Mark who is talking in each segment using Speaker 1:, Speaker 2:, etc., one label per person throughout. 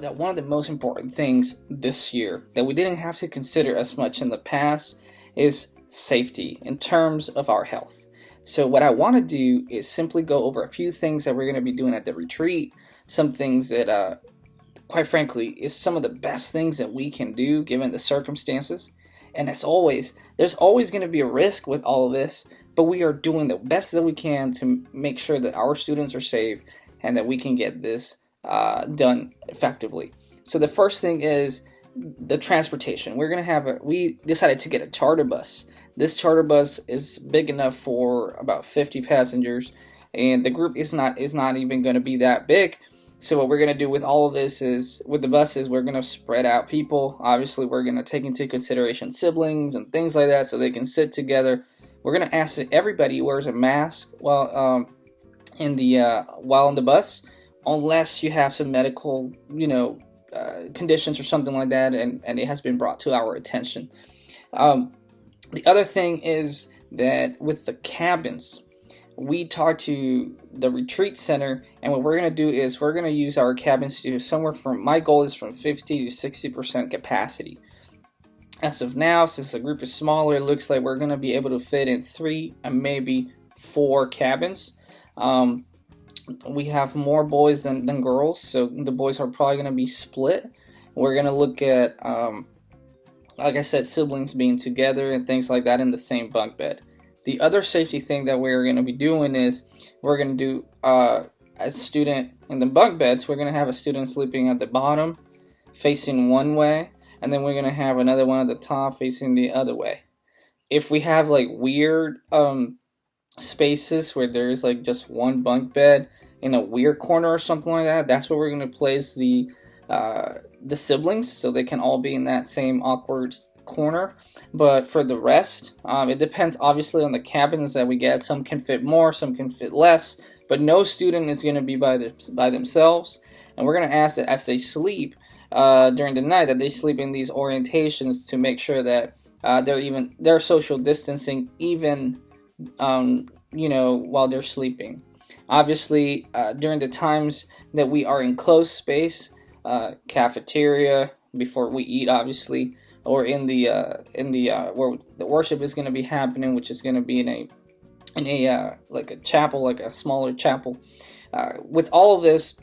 Speaker 1: that one of the most important things this year that we didn't have to consider as much in the past is safety in terms of our health. So what I want to do is simply go over a few things that we're going to be doing at the retreat, some things that quite frankly is some of the best things that we can do given the circumstances. And as always, there's always going to be a risk with all of this, but we are doing the best that we can to make sure that our students are safe and that we can get this done effectively. So the first thing is the transportation. We decided to get a charter bus. This charter bus is big enough for about 50 passengers, and the group is not even going to be that big. So what we're going to do with all of this is, with the buses, we're going to spread out people. Obviously, we're going to take into consideration siblings and things like that so they can sit together. We're going to ask that everybody wears a mask while on the bus, unless you have some medical, conditions or something like that, and it has been brought to our attention. The other thing is that with the cabins, we talked to the retreat center, and what we're going to do is we're going to use our cabins to somewhere from, my goal is from 50 to 60% capacity. As of now, since the group is smaller, it looks like we're going to be able to fit in 3 and maybe 4 cabins. We have more boys than girls, so the boys are probably going to be split. We're going to look at, like I said, siblings being together and things like that in the same bunk bed. The other safety thing that we're going to be doing is we're going to do a student in the bunk beds. We're going to have a student sleeping at the bottom facing one way, and then we're going to have another one at the top facing the other way. If we have like weird spaces where there's like just one bunk bed in a weird corner or something like that, that's where we're going to place the siblings, so they can all be in that same awkward corner. But for the rest, it depends obviously on the cabins that we get. Some can fit more, some can fit less, but no student is going to be by themselves. And we're going to ask that as they sleep during the night, that they sleep in these orientations to make sure that they're social distancing even while they're sleeping. Obviously, during the times that we are in closed space, cafeteria before we eat, obviously, or in the where the worship is going to be happening, which is going to be in a like a chapel, like a smaller chapel. With all of this,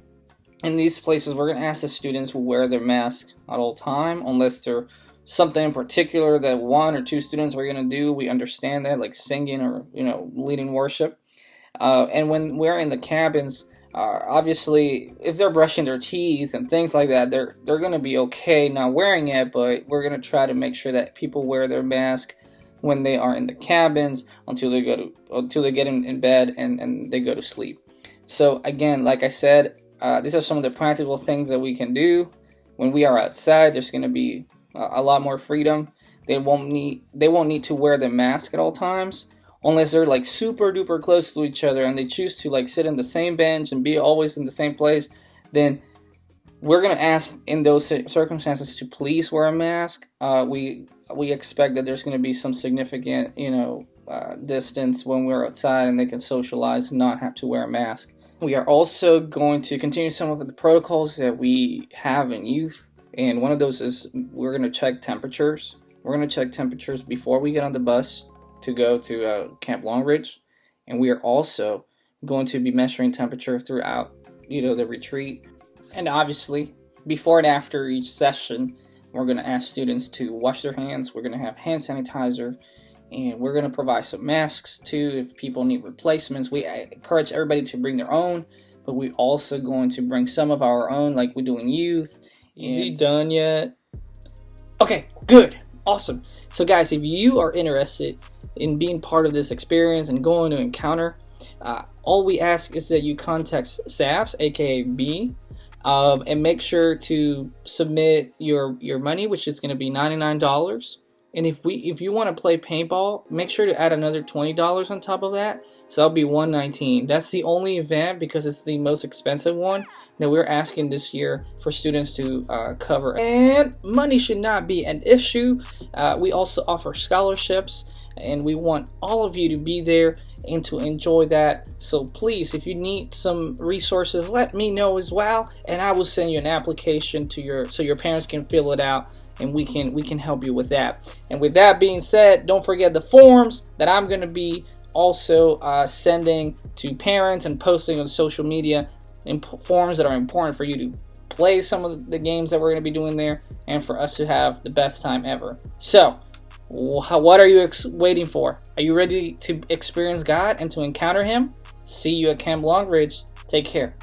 Speaker 1: in these places, we're going to ask the students to wear their mask at all time, unless they're something in particular that 1 or 2 students are going to do. We understand that, like singing or leading worship. And when we're in the cabins, obviously, if they're brushing their teeth and things like that, they're going to be okay not wearing it, but we're going to try to make sure that people wear their mask when they are in the cabins until they get in bed and they go to sleep. So again, like I said, these are some of the practical things that we can do. When we are outside, there's going to be a lot more freedom. They won't need to wear their mask at all times, unless they're like super duper close to each other and they choose to like sit in the same bench and be always in the same place. Then we're going to ask in those circumstances to please wear a mask. We expect that there's going to be some significant distance when we're outside, and they can socialize and not have to wear a mask. We are also going to continue some of the protocols that we have in youth, and one of those is we're going to check temperatures. We're going to check temperatures before we get on the bus to go to Camp Longridge, and we are also going to be measuring temperature throughout the retreat. And obviously, before and after each session, we're going to ask students to wash their hands. We're going to have hand sanitizer, and we're going to provide some masks too if people need replacements. We encourage everybody to bring their own, but we're also going to bring some of our own, like we do in youth. Is he done yet? Okay, good. Awesome. So guys, if you are interested in being part of this experience and going to Encounter, all we ask is that you contact SAFs, aka B, and make sure to submit your money, which is going to be $99. And if you want to play paintball, make sure to add another $20 on top of that. So that'll be $119. That's the only event, because it's the most expensive one, that we're asking this year for students to cover. And money should not be an issue. We also offer scholarships and we want all of you to be there and to enjoy that. So please, if you need some resources, let me know as well, and I will send you an application to so your parents can fill it out, and we can help you with that. And with that being said, don't forget the forms that I'm going to be also sending to parents and posting on social media, forms that are important for you to play some of the games that we're going to be doing there, and for us to have the best time ever. So what are you waiting for? Are you ready to experience God and to encounter Him? See you at Camp Longridge. Take care.